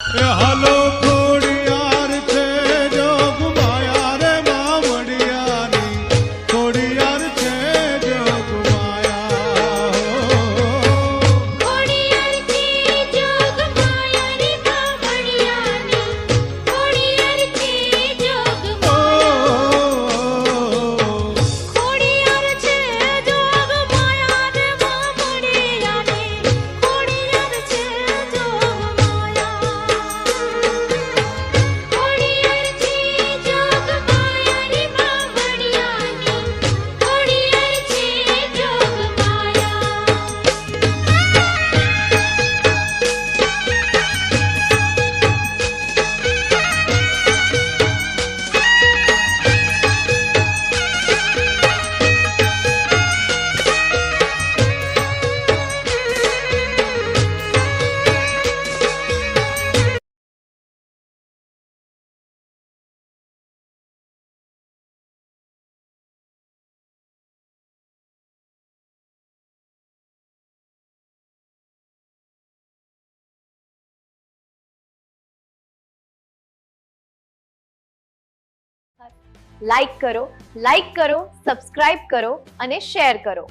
એ હાલો ખોડિયાર છે જોગ માયા રે મામડિયાની ખોડિયાર છે જોગ માયા ખોડિયાર છે જોગ માયા રે મામડિયાની ખોડિયાર છે જોગ ખોડિયાર છે જોગ માયા રે મામડિયાની ખોડિયાર છે જોગ લાઈક કરો, સબસ્ક્રાઇબ કરો અને શેર કરો.